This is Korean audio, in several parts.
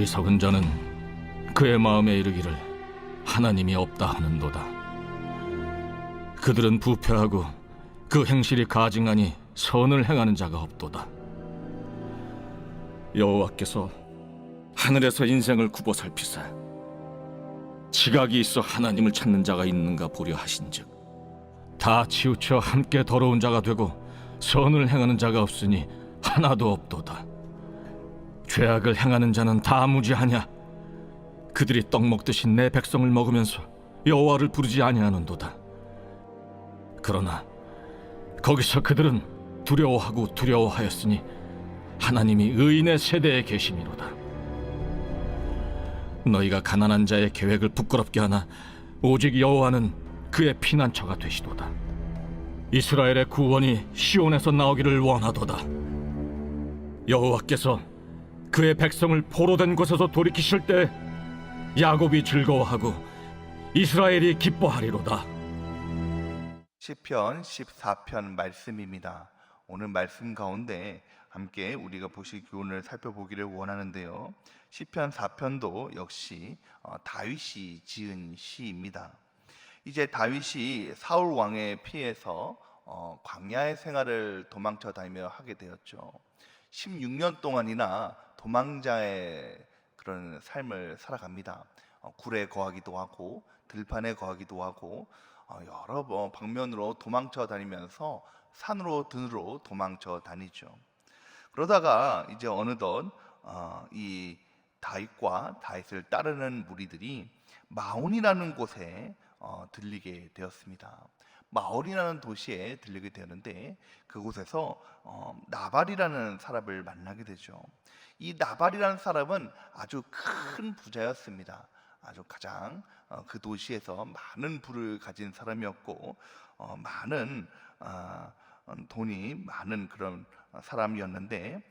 어리석은 자는 그의 마음에 이르기를 하나님이 없다 하는도다. 그들은 부패하고 그 행실이 가증하니 선을 행하는 자가 없도다. 여호와께서 하늘에서 인생을 굽어 살피사 지각이 있어 하나님을 찾는 자가 있는가 보려 하신즉 다 치우쳐 함께 더러운 자가 되고 선을 행하는 자가 없으니 하나도 없도다. 죄악을 행하는 자는 다 무지하냐? 그들이 떡 먹듯이 내 백성을 먹으면서 여호와를 부르지 아니하는도다. 그러나 거기서 그들은 두려워하고 두려워하였으니 하나님이 의인의 세대에 계심이로다. 너희가 가난한 자의 계획을 부끄럽게 하나 오직 여호와는 그의 피난처가 되시도다. 이스라엘의 구원이 시온에서 나오기를 원하도다. 여호와께서 그의 백성을 포로된 곳에서 돌이키실 때 야곱이 즐거워하고 이스라엘이 기뻐하리로다. 시편 14편 말씀입니다. 오늘 말씀 가운데 함께 우리가 보실 교훈을 살펴보기를 원하는데요. 시편 4편도 역시 다윗이 지은 시입니다. 이제 다윗이 사울 왕에 피해서 광야의 생활을 도망쳐 다니며 하게 되었죠. 16년 동안이나 도망자의 그런 삶을 살아갑니다. 굴에 거하기도 하고 들판에 거하기도 하고 여러 방면으로 도망쳐 다니면서 산으로 들으로 도망쳐 다니죠. 그러다가 이제 어느덧 이 다윗과 다윗을 따르는 무리들이 마온이라는 곳에 들리게 되었습니다. 마온이라는 도시에 들리게 되는데 그곳에서 나발이라는 사람을 만나게 되죠. 이 나발이라는 사람은 아주 큰 부자였습니다. 아주 가장 그 도시에서 많은 부를 가진 사람이었고 많은 돈이 많은 그런 사람이었는데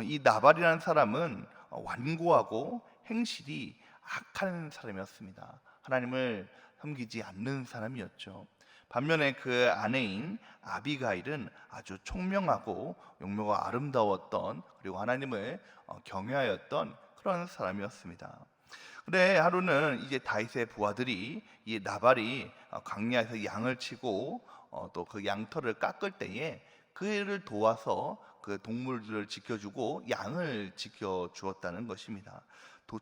이 나발이라는 사람은 완고하고 행실이 악한 사람이었습니다. 하나님을 섬기지 않는 사람이었죠. 반면에 그 아내인 아비가일은 아주 총명하고 용모가 아름다웠던 그리고 하나님을 경외하였던 그런 사람이었습니다. 근데 하루는 이제 다윗의 부하들이 이 나발이 광야에서 양을 치고 또 그 양털을 깎을 때에 그를 도와서 그 동물들을 지켜주고 양을 지켜주었다는 것입니다.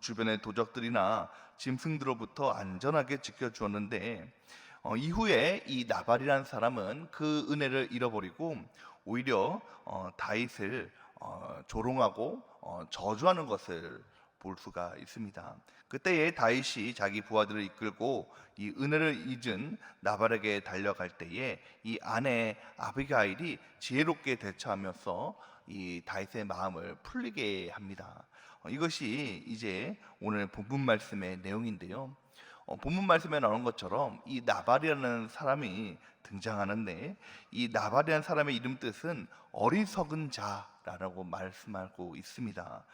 주변의 도적들이나 짐승들로부터 안전하게 지켜주었는데 이후에 이 나발이라는 사람은 그 은혜를 잃어버리고 오히려 다윗을 조롱하고 저주하는 것을 볼 수가 있습니다. 그때에 다윗이 자기 부하들을 이끌고 이 은혜를 잊은 나발에게 달려갈 때에 이 아내 아비가일이 지혜롭게 대처하면서 이 다윗의 마음을 풀리게 합니다. 이것이 이제 오늘 본문 말씀의 내용인데요. 본문 말씀에 나오는 것처럼 이 나발이라는 사람이 등장하는데 이 나발이라는 사람의 이름 뜻은 어리석은 자라고 말씀하고 있습니다.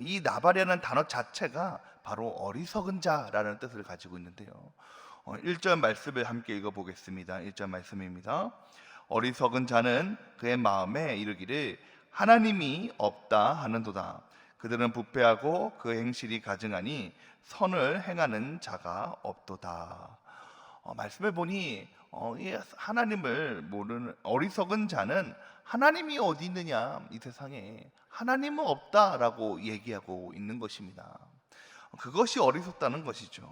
이 나발이라는 단어 자체가 바로 어리석은 자라는 뜻을 가지고 있는데요. 1절 말씀을 함께 읽어보겠습니다. 1절 말씀입니다. 어리석은 자는 그의 마음에 이르기를 하나님이 없다 하는도다. 그들은 부패하고 그 행실이 가증하니 선을 행하는 자가 없도다. 말씀을 보니 하나님을 모르는 어리석은 자는 하나님이 어디 있느냐, 이 세상에 하나님은 없다라고 얘기하고 있는 것입니다. 그것이 어리석다는 것이죠.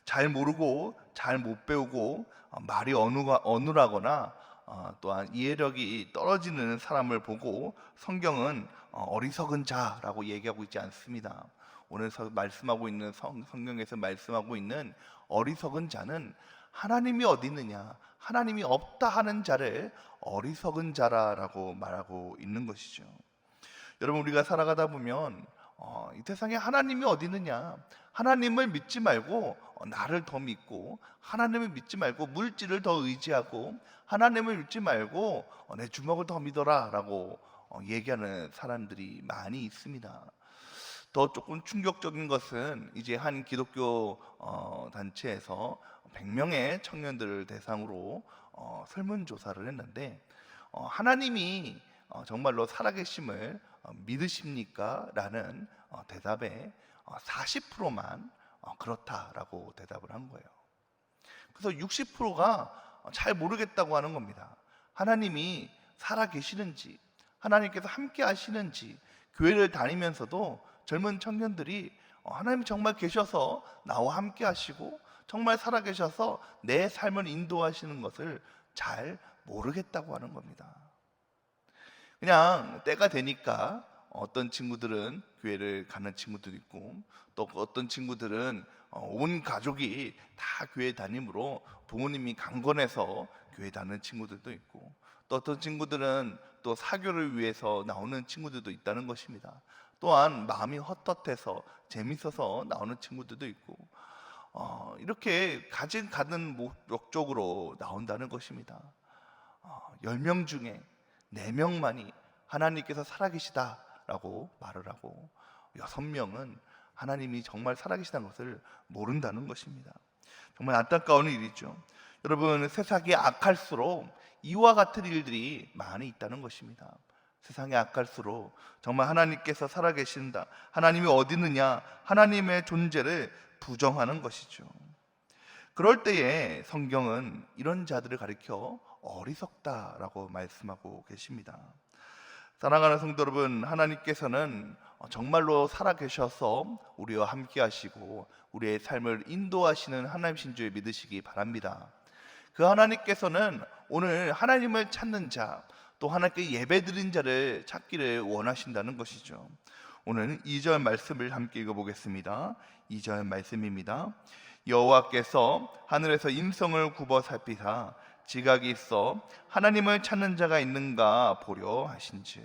잘 모르고 잘 못 배우고 말이 어눌하거나 또한 이해력이 떨어지는 사람을 보고 성경은 어리석은 자라고 얘기하고 있지 않습니다. 오늘 말씀하고 있는 성경에서 말씀하고 있는 어리석은 자는 하나님이 어디 있느냐, 하나님이 없다 하는 자를 어리석은 자라고 말하고 있는 것이죠. 여러분, 우리가 살아가다 보면 이 세상에 하나님이 어디 있느냐, 하나님을 믿지 말고 나를 더 믿고, 하나님을 믿지 말고 물질을 더 의지하고, 하나님을 믿지 말고 내 주먹을 더 믿어라 라고 얘기하는 사람들이 많이 있습니다. 더 조금 충격적인 것은 이제 한 기독교 단체에서 100명의 청년들을 대상으로 설문조사를 했는데 하나님이 정말로 살아계심을 믿으십니까? 라는 대답에 40%만 그렇다라고 대답을 한 거예요. 그래서 60%가 잘 모르겠다고 하는 겁니다. 하나님이 살아 계시는지, 하나님께서 함께 하시는지, 교회를 다니면서도 젊은 청년들이 하나님이 정말 계셔서 나와 함께 하시고 정말 살아 계셔서 내 삶을 인도하시는 것을 잘 모르겠다고 하는 겁니다. 그냥 때가 되니까 어떤 친구들은 교회를 가는 친구도 있고, 또 어떤 친구들은 온 가족이 다 교회 다니므로 부모님이 강권해서 교회 다니는 친구들도 있고, 또 어떤 친구들은 또 사교를 위해서 나오는 친구들도 있다는 것입니다. 또한 마음이 헛헛해서 재밌어서 나오는 친구들도 있고, 이렇게 가진 목적으로 나온다는 것입니다. 10명 중에 4명만이 하나님께서 살아계시다라고 말을 하고 6명은 하나님이 정말 살아계시다는 것을 모른다는 것입니다. 정말 안타까운 일이죠. 여러분, 세상이 악할수록 이와 같은 일들이 많이 있다는 것입니다. 세상이 악할수록 정말 하나님께서 살아계신다, 하나님이 어디 있느냐, 하나님의 존재를 부정하는 것이죠. 그럴 때에 성경은 이런 자들을 가리켜 어리석다라고 말씀하고 계십니다. 사랑하는 성도 여러분, 하나님께서는 정말로 살아계셔서 우리와 함께 하시고 우리의 삶을 인도하시는 하나님이신 줄 믿으시기 바랍니다. 그 하나님께서는 오늘 하나님을 찾는 자, 또 하나님께 예배드린 자를 찾기를 원하신다는 것이죠. 오늘 2절 말씀을 함께 읽어보겠습니다. 2절 말씀입니다. 여호와께서 하늘에서 인성을 굽어 살피사 지각이 있어 하나님을 찾는 자가 있는가 보려 하신즉.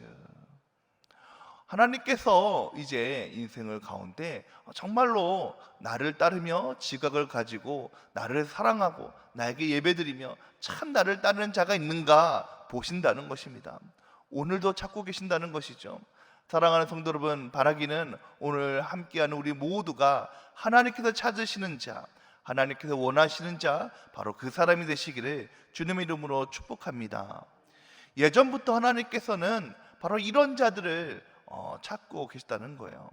하나님께서 이제 인생을 가운데 정말로 나를 따르며 지각을 가지고 나를 사랑하고 나에게 예배드리며 참 나를 따르는 자가 있는가 보신다는 것입니다. 오늘도 찾고 계신다는 것이죠. 사랑하는 성도 여러분, 바라기는 오늘 함께하는 우리 모두가 하나님께서 찾으시는 자, 하나님께서 원하시는 자, 바로 그 사람이 되시기를 주님의 이름으로 축복합니다. 예전부터 하나님께서는 바로 이런 자들을 찾고 계시다는 거예요.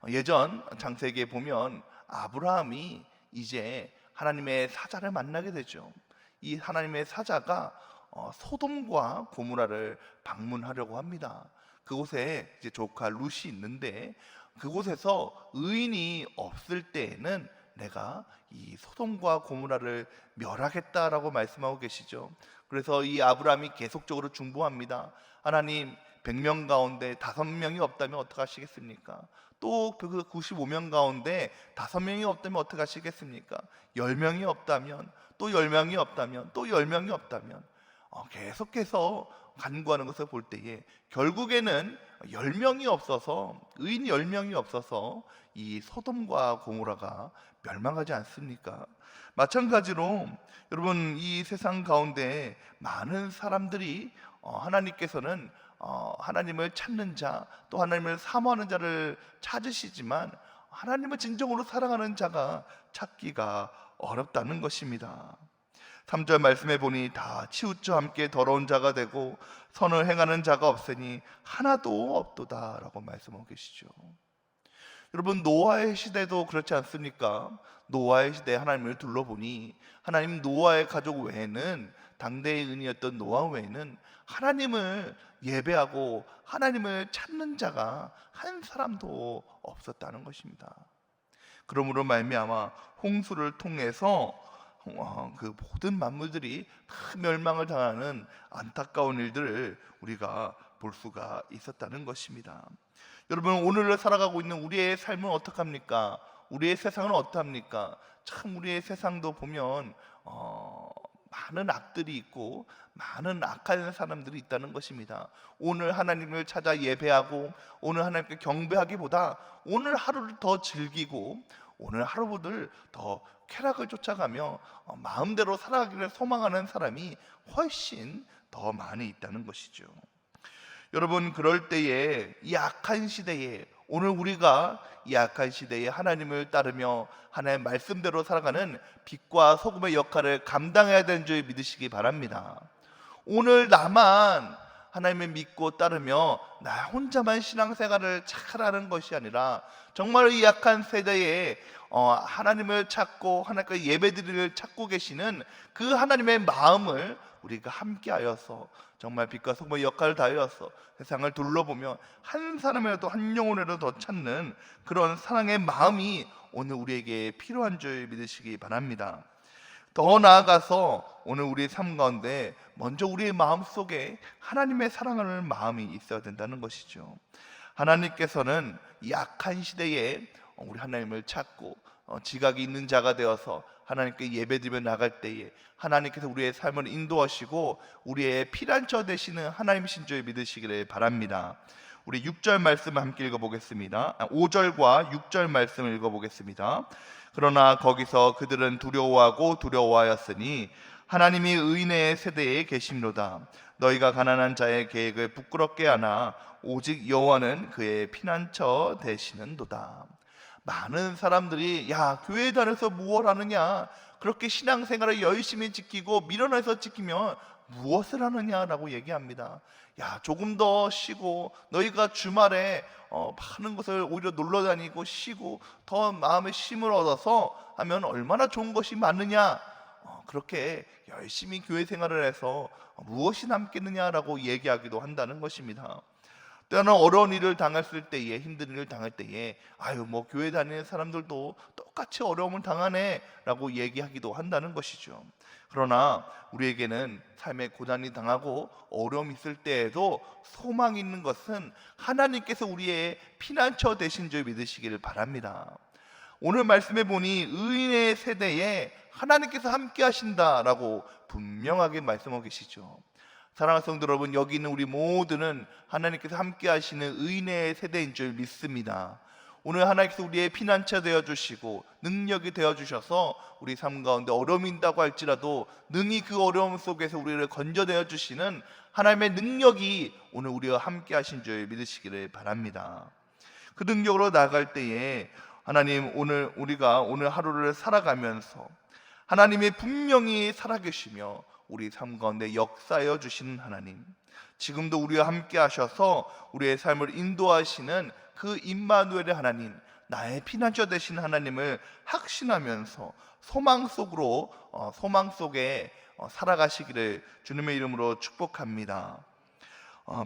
예전 창세기에 보면 아브라함이 이제 하나님의 사자를 만나게 되죠. 이 하나님의 사자가 소돔과 고모라를 방문하려고 합니다. 그곳에 이제 조카 룻이 있는데, 그곳에서 의인이 없을 때에는 내가 이 소돔과 고모라를 멸하겠다라고 말씀하고 계시죠. 그래서 이 아브라함이 계속적으로 중보합니다. 하나님, 100명 가운데 5명이 없다면 어떡하시겠습니까? 또 그 95명 가운데 5명이 없다면 어떡하시겠습니까? 10명이 없다면, 또 10명이 없다면, 또 10명이 없다면, 계속해서 간구하는 것을 볼 때에 결국에는 10명이 없어서, 의인 10명이 없어서 이 소돔과 고모라가 멸망하지 않습니까? 마찬가지로 여러분, 이 세상 가운데 많은 사람들이 하나님께서는 하나님을 찾는 자, 또 하나님을 사모하는 자를 찾으시지만 하나님을 진정으로 사랑하는 자가 찾기가 어렵다는 것입니다. 3절 말씀해 보니 다 치우쳐 함께 더러운 자가 되고 선을 행하는 자가 없으니 하나도 없도다 라고 말씀하고 계시죠. 여러분, 노아의 시대도 그렇지 않습니까? 노아의 시대에 하나님을 둘러보니 하나님 노아의 가족 외에는, 당대의 은이었던 노아 외에는 하나님을 예배하고 하나님을 찾는 자가 한 사람도 없었다는 것입니다. 그러므로 말미암아 홍수를 통해서 그 모든 만물들이 다 멸망을 당하는 안타까운 일들을 우리가 볼 수가 있었다는 것입니다. 여러분, 오늘을 살아가고 있는 우리의 삶은 어떡합니까? 우리의 세상은 어떡합니까? 참 우리의 세상도 보면 많은 악들이 있고 많은 악한 사람들이 있다는 것입니다. 오늘 하나님을 찾아 예배하고 오늘 하나님께 경배하기보다 오늘 하루를 더 즐기고 오늘 하루를 더 쾌락을 쫓아가며 마음대로 살아가기를 소망하는 사람이 훨씬 더 많이 있다는 것이죠. 여러분, 그럴 때에 이 악한 시대에, 오늘 우리가 이 악한 시대에 하나님을 따르며 하나님의 말씀대로 살아가는 빛과 소금의 역할을 감당해야 되는 줄 믿으시기 바랍니다. 오늘 나만 하나님을 믿고 따르며 나 혼자만 신앙생활을 잘하는 것이 아니라 정말 이 약한 세대에 하나님을 찾고 하나님께 예배드리를 찾고 계시는 그 하나님의 마음을 우리가 함께하여서 정말 빛과 소금의 역할을 다하여서 세상을 둘러보며 한 사람이라도 한 영혼이라도 더 찾는 그런 사랑의 마음이 오늘 우리에게 필요한 줄 믿으시기 바랍니다. 더 나아가서 오늘 우리의 삶 가운데 먼저 우리의 마음속에 하나님의 사랑하는 마음이 있어야 된다는 것이죠. 하나님께서는 이 악한 시대에 우리 하나님을 찾고 지각이 있는 자가 되어서 하나님께 예배드리며 나갈 때에 하나님께서 우리의 삶을 인도하시고 우리의 피난처 되시는 하나님이신 줄 믿으시기를 바랍니다. 우리 6절 말씀 함께 읽어보겠습니다. 5절과 6절 말씀을 읽어보겠습니다. 그러나 거기서 그들은 두려워하였으니 하나님이 의인의 세대에 계심로다. 너희가 가난한 자의 계획을 부끄럽게 하나 오직 여호와는 그의 피난처 되시는도다. 많은 사람들이 교회 다녀서 무엇 하느냐, 그렇게 신앙생활을 열심히 지키고 밀어내서 지키면 무엇을 하느냐라고 얘기합니다. 조금 더 쉬고 너희가 주말에 많은 것을 오히려 놀러 다니고 쉬고 더 마음의 쉼을 얻어서 하면 얼마나 좋은 것이 많느냐, 그렇게 열심히 교회 생활을 해서 무엇이 남겠느냐라고 얘기하기도 한다는 것입니다. 때로는 어려운 일을 당했을 때에, 힘든 일을 당할 때에 교회 다니는 사람들도 똑같이 어려움을 당하네 라고 얘기하기도 한다는 것이죠. 그러나 우리에게는 삶의 고난이 당하고 어려움이 있을 때에도 소망이 있는 것은 하나님께서 우리의 피난처 되신 줄 믿으시기를 바랍니다. 오늘 말씀해 보니 의인의 세대에 하나님께서 함께 하신다라고 분명하게 말씀하고 계시죠. 사랑하는 성도 여러분, 여기 있는 우리 모두는 하나님께서 함께 하시는 의인의 세대인 줄 믿습니다. 오늘 하나님께서 우리의 피난처 되어주시고 능력이 되어주셔서 우리 삶 가운데 어려움이 있다고 할지라도 능히 그 어려움 속에서 우리를 건져내어 주시는 하나님의 능력이 오늘 우리와 함께 하신 줄 믿으시기를 바랍니다. 그 능력으로 나아갈 때에 하나님, 우리가 오늘 하루를 살아가면서 하나님이 분명히 살아계시며 우리 삶 가운데 역사하여 주시는 하나님, 지금도 우리와 함께 하셔서 우리의 삶을 인도하시는 그 임마누엘의 하나님, 나의 피난처 되신 하나님을 확신하면서 소망 속에 살아가시기를 주님의 이름으로 축복합니다.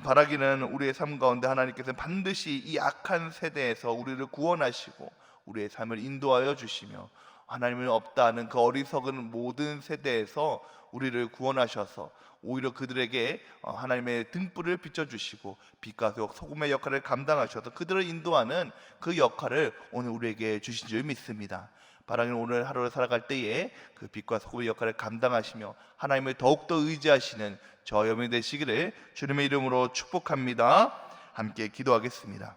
바라기는 우리의 삶 가운데 하나님께서 반드시 이 악한 세대에서 우리를 구원하시고 우리의 삶을 인도하여 주시며 하나님은 없다 하는 그 어리석은 모든 세대에서 우리를 구원하셔서 오히려 그들에게 하나님의 등불을 비춰주시고 빛과 소금의 역할을 감당하셔서 그들을 인도하는 그 역할을 오늘 우리에게 주신 줄 믿습니다. 바라기는 오늘 하루를 살아갈 때에 그 빛과 소금의 역할을 감당하시며 하나님을 더욱더 의지하시는 저 여러분이 되시기를 주님의 이름으로 축복합니다. 함께 기도하겠습니다.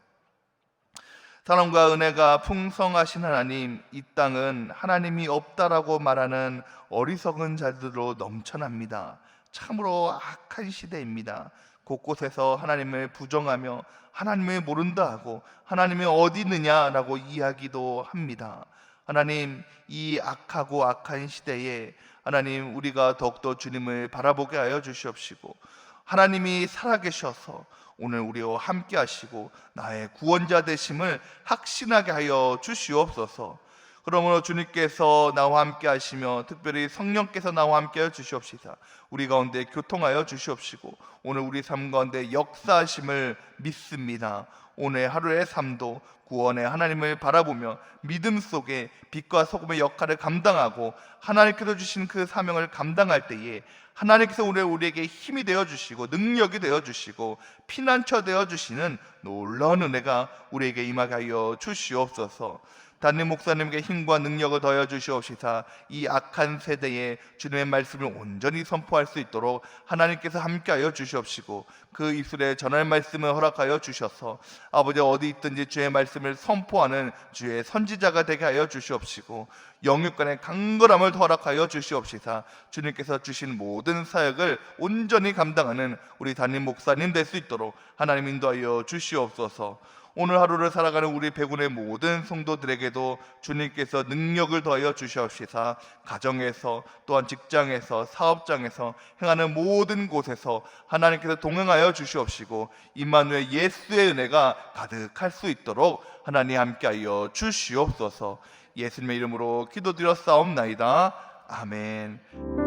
사랑과 은혜가 풍성하신 하나님, 이 땅은 하나님이 없다라고 말하는 어리석은 자들로 넘쳐납니다. 참으로 악한 시대입니다. 곳곳에서 하나님을 부정하며 하나님을 모른다 하고 하나님이 어디 있느냐라고 이야기도 합니다. 하나님, 이 악하고 악한 시대에 하나님, 우리가 더욱더 주님을 바라보게 하여 주시옵시고 하나님이 살아계셔서 오늘 우리와 함께 하시고 나의 구원자 되심을 확신하게 하여 주시옵소서. 그러므로 주님께서 나와 함께 하시며 특별히 성령께서 나와 함께 하여 주시옵시다. 우리 가운데 교통하여 주시옵시고 오늘 우리 삶 가운데 역사하심을 믿습니다. 오늘 하루의 삶도 구원의 하나님을 바라보며 믿음 속에 빛과 소금의 역할을 감당하고 하나님께서 주신 그 사명을 감당할 때에 하나님께서 우리에게 힘이 되어주시고 능력이 되어주시고 피난처 되어주시는 놀라운 은혜가 우리에게 임하게 하여 주시옵소서. 담임 목사님께 힘과 능력을 더해 주시옵시사 이 악한 세대에 주님의 말씀을 온전히 선포할 수 있도록 하나님께서 함께하여 주시옵시고 그 입술에 전할 말씀을 허락하여 주셔서 아버지 어디 있든지 주의 말씀을 선포하는 주의 선지자가 되게 하여 주시옵시고 영육간의 강건함을 허락하여 주시옵시사 주님께서 주신 모든 사역을 온전히 감당하는 우리 담임 목사님 될 수 있도록 하나님 인도하여 주시옵소서. 오늘 하루를 살아가는 우리 백운의 모든 성도들에게도 주님께서 능력을 더하여 주시옵시사 가정에서 또한 직장에서 사업장에서 행하는 모든 곳에서 하나님께서 동행하여 주시옵시고 임마누엘 예수의 은혜가 가득할 수 있도록 하나님 함께하여 주시옵소서. 예수님의 이름으로 기도드렸사옵나이다. 아멘.